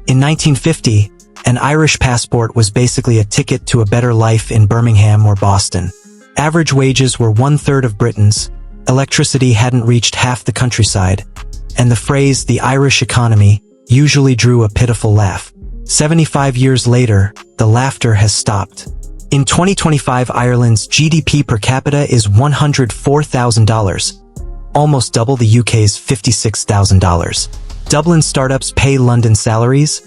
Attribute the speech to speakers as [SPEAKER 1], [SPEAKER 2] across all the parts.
[SPEAKER 1] In 1950, an Irish passport was basically a ticket to a better life in Birmingham or Boston. Average wages were one-third of Britain's, electricity hadn't reached half the countryside, and the phrase "the Irish economy" usually drew a pitiful laugh. 75 years later, the laughter has stopped. In 2025, Ireland's GDP per capita is $104,000, almost double the UK's $56,000. Dublin startups pay London salaries,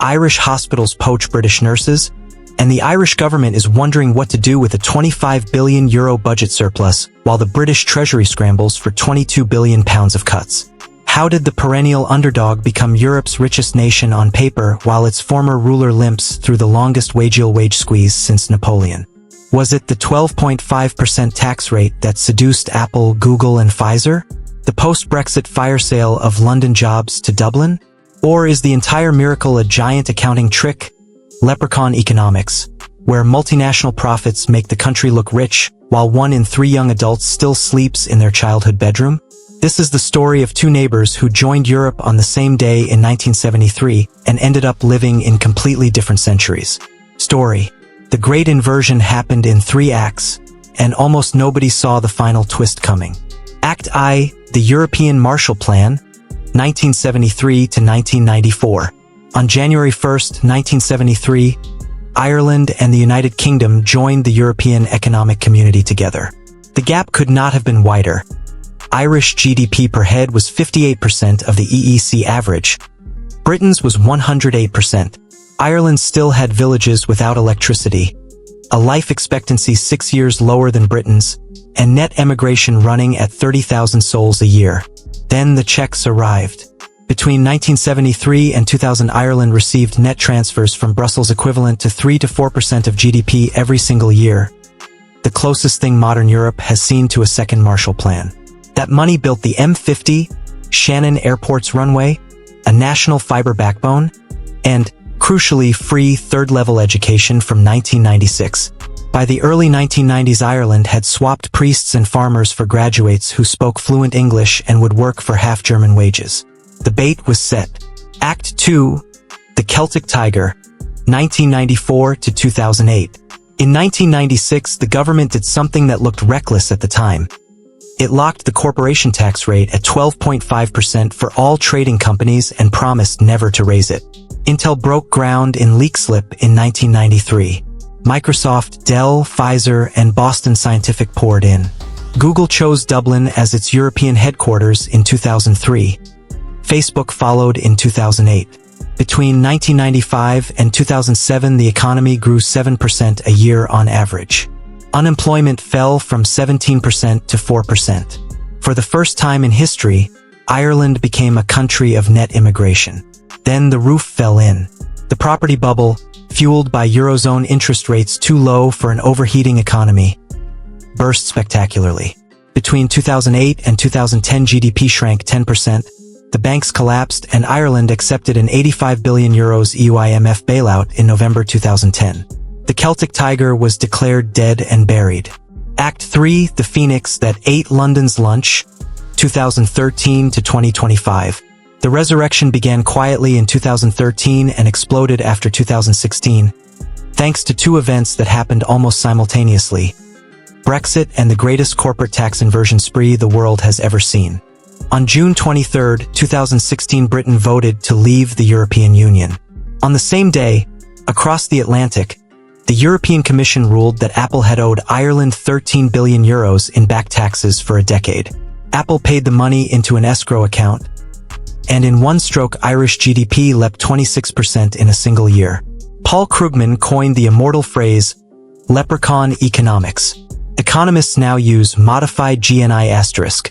[SPEAKER 1] Irish hospitals poach British nurses, and the Irish government is wondering what to do with a €25 billion budget surplus, while the British Treasury scrambles for £22 billion of cuts. How did the perennial underdog become Europe's richest nation on paper while its former ruler limps through the longest wage squeeze since Napoleon? Was it the 12.5% tax rate that seduced Apple, Google, and Pfizer? The post-Brexit fire sale of London jobs to Dublin? Or is the entire miracle a giant accounting trick? Leprechaun economics, where multinational profits make the country look rich, while 1 in 3 young adults still sleeps in their childhood bedroom? This is the story of two neighbors who joined Europe on the same day in 1973 and ended up living in completely different centuries. Story: the Great Inversion happened in 3 acts, and almost nobody saw the final twist coming. Act I, the European Marshall Plan, 1973 to 1994. On January 1, 1973, Ireland and the United Kingdom joined the European Economic Community together. The gap could not have been wider. Irish GDP per head was 58% of the EEC average. Britain's was 108%. Ireland still had villages without electricity, a life expectancy 6 years lower than Britain's, and net emigration running at 30,000 souls a year. Then the checks arrived. Between 1973 and 2000, Ireland received net transfers from Brussels equivalent to 3 to 4% of GDP every single year. The closest thing modern Europe has seen to a second Marshall Plan. That money built the M50, Shannon Airport's runway, a national fiber backbone, and, crucially, free third-level education from 1996. By the early 1990s, Ireland had swapped priests and farmers for graduates who spoke fluent English and would work for half-German wages. The bait was set. Act II, the Celtic Tiger, 1994 to 2008. In 1996, the government did something that looked reckless at the time. It locked the corporation tax rate at 12.5% for all trading companies and promised never to raise it. Intel broke ground in Leakslip in 1993. Microsoft, Dell, Pfizer, and Boston Scientific poured in. Google chose Dublin as its European headquarters in 2003. Facebook followed in 2008. Between 1995 and 2007, the economy grew 7% a year on average. Unemployment fell from 17% to 4%. For the first time in history, Ireland became a country of net immigration. Then the roof fell in. The property bubble, fueled by Eurozone interest rates too low for an overheating economy, burst spectacularly. Between 2008 and 2010, GDP shrank 10%, the banks collapsed, and Ireland accepted an €85 billion EU-IMF bailout in November 2010. The Celtic Tiger was declared dead and buried. Act III, the Phoenix that ate London's lunch, 2013 to 2025. The resurrection began quietly in 2013 and exploded after 2016, thanks to 2 events that happened almost simultaneously: Brexit and the greatest corporate tax inversion spree the world has ever seen. On June 23, 2016, Britain voted to leave the European Union. On the same day, across the Atlantic, the European Commission ruled that Apple had owed Ireland €13 billion in back taxes for a decade. Apple paid the money into an escrow account, and in one stroke, Irish GDP leapt 26% in a single year. Paul Krugman coined the immortal phrase, leprechaun economics. Economists now use modified GNI asterisk,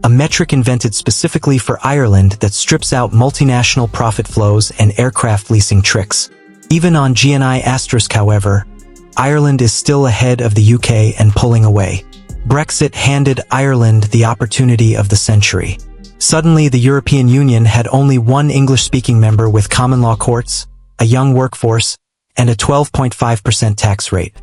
[SPEAKER 1] a metric invented specifically for Ireland that strips out multinational profit flows and aircraft leasing tricks. Even on GNI asterisk, however, Ireland is still ahead of the UK and pulling away. Brexit handed Ireland the opportunity of the century. Suddenly, the European Union had only one English-speaking member with common law courts, a young workforce, and a 12.5% tax rate.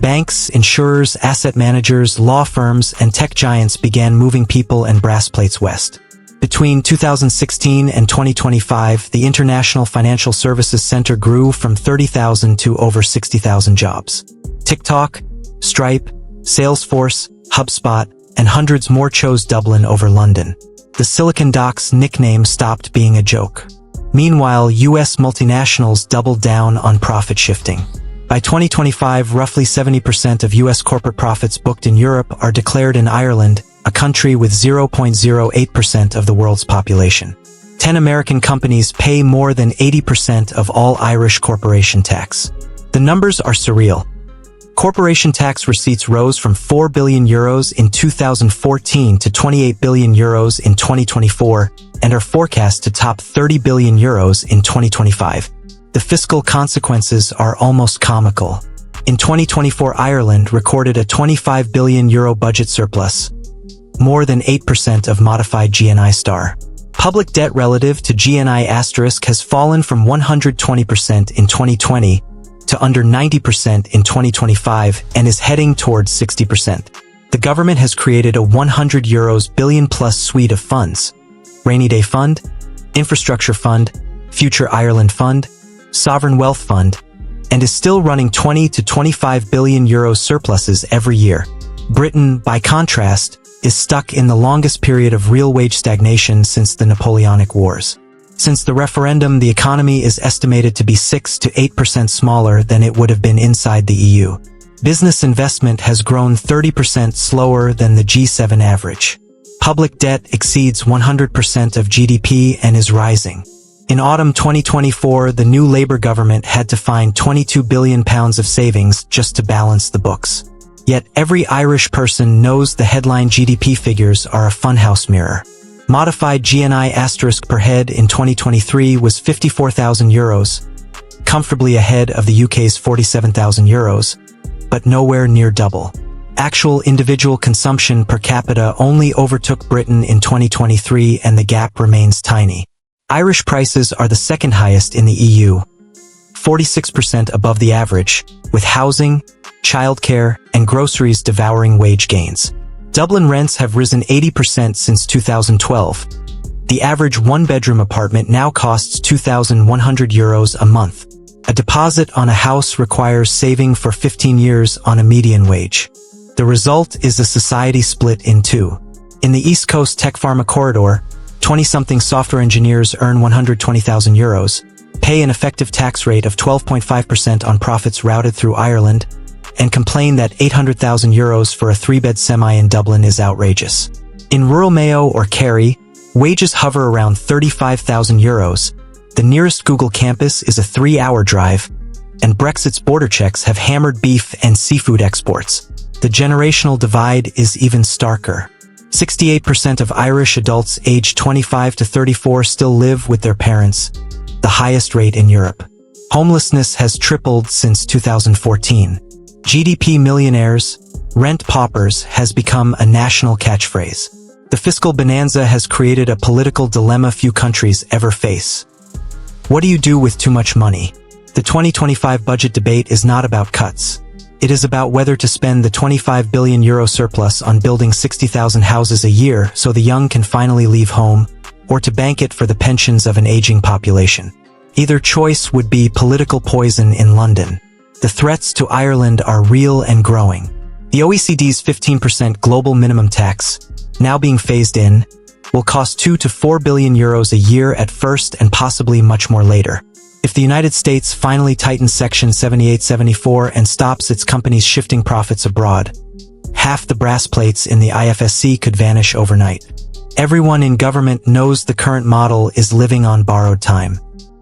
[SPEAKER 1] Banks, insurers, asset managers, law firms, and tech giants began moving people and brass plates west. Between 2016 and 2025, the International Financial Services Center grew from 30,000 to over 60,000 jobs. TikTok, Stripe, Salesforce, HubSpot, and hundreds more chose Dublin over London. The Silicon Docks nickname stopped being a joke. Meanwhile, US multinationals doubled down on profit shifting. By 2025, roughly 70% of US corporate profits booked in Europe are declared in Ireland, a country with 0.08% of the world's population. 10 American companies pay more than 80% of all Irish corporation tax. The numbers are surreal. Corporation tax receipts rose from €4 billion in 2014 to €28 billion in 2024 and are forecast to top €30 billion in 2025. The fiscal consequences are almost comical. In 2024, Ireland recorded a €25 billion budget surplus, more than 8% of modified GNI star. Public debt relative to GNI asterisk has fallen from 120% in 2020 to under 90% in 2025 and is heading towards 60%. The government has created a €100 billion plus suite of funds: Rainy Day Fund, Infrastructure Fund, Future Ireland Fund, Sovereign Wealth Fund, and is still running €20 to €25 billion surpluses every year. Britain, by contrast, is stuck in the longest period of real wage stagnation since the Napoleonic Wars. Since the referendum, the economy is estimated to be 6 to 8% smaller than it would have been inside the EU. Business investment has grown 30% slower than the G7 average. Public debt exceeds 100% of GDP and is rising. In autumn 2024, the new Labour government had to find £22 billion of savings just to balance the books. Yet every Irish person knows the headline GDP figures are a funhouse mirror. Modified GNI asterisk per head in 2023 was €54,000, comfortably ahead of the UK's €47,000, but nowhere near double. Actual individual consumption per capita only overtook Britain in 2023 and the gap remains tiny. Irish prices are the second highest in the EU, 46% above the average, with housing, childcare, and groceries devouring wage gains. Dublin rents have risen 80% since 2012. The average one-bedroom apartment now costs €2,100 a month. A deposit on a house requires saving for 15 years on a median wage. The result is a society split in two. In the East Coast Tech Pharma corridor, 20-something software engineers earn €120,000, pay an effective tax rate of 12.5% on profits routed through Ireland, and complain that €800,000 for a 3-bed semi in Dublin is outrageous. In rural Mayo or Kerry, wages hover around €35,000. The nearest Google campus is a 3-hour drive, and Brexit's border checks have hammered beef and seafood exports. The generational divide is even starker. 68% of Irish adults aged 25 to 34 still live with their parents, the highest rate in Europe. Homelessness has tripled since 2014. GDP millionaires, rent paupers has become a national catchphrase. The fiscal bonanza has created a political dilemma few countries ever face. What do you do with too much money? The 2025 budget debate is not about cuts. It is about whether to spend the €25 billion surplus on building 60,000 houses a year so the young can finally leave home, or to bank it for the pensions of an aging population. Either choice would be political poison in London. The threats to Ireland are real and growing. The OECD's 15% global minimum tax, now being phased in, will cost €2 to €4 billion a year at first and possibly much more later. If the United States finally tightens Section 7874 and stops its companies shifting profits abroad, half the brass plates in the IFSC could vanish overnight. Everyone in government knows the current model is living on borrowed time.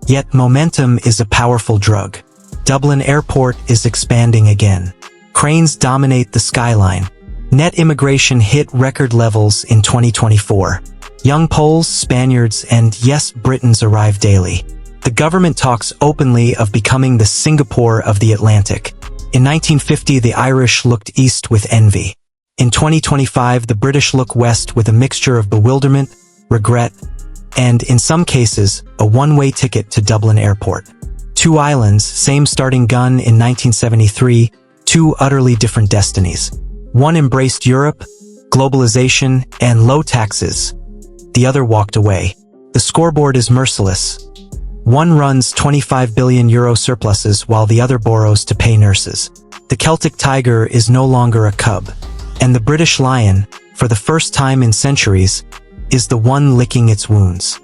[SPEAKER 1] Yet momentum is a powerful drug. Dublin Airport is expanding again. Cranes dominate the skyline. Net immigration hit record levels in 2024. Young Poles, Spaniards, and yes, Britons arrive daily. The government talks openly of becoming the Singapore of the Atlantic. In 1950, the Irish looked east with envy. In 2025, the British look west with a mixture of bewilderment, regret, and, in some cases, a one-way ticket to Dublin Airport. Two islands, same starting gun in 1973, two utterly different destinies. One embraced Europe, globalization, and low taxes. the other walked away. The scoreboard is merciless. One runs €25 billion surpluses while the other borrows to pay nurses. The Celtic tiger is no longer a cub. And the British lion, for the first time in centuries, is the one licking its wounds.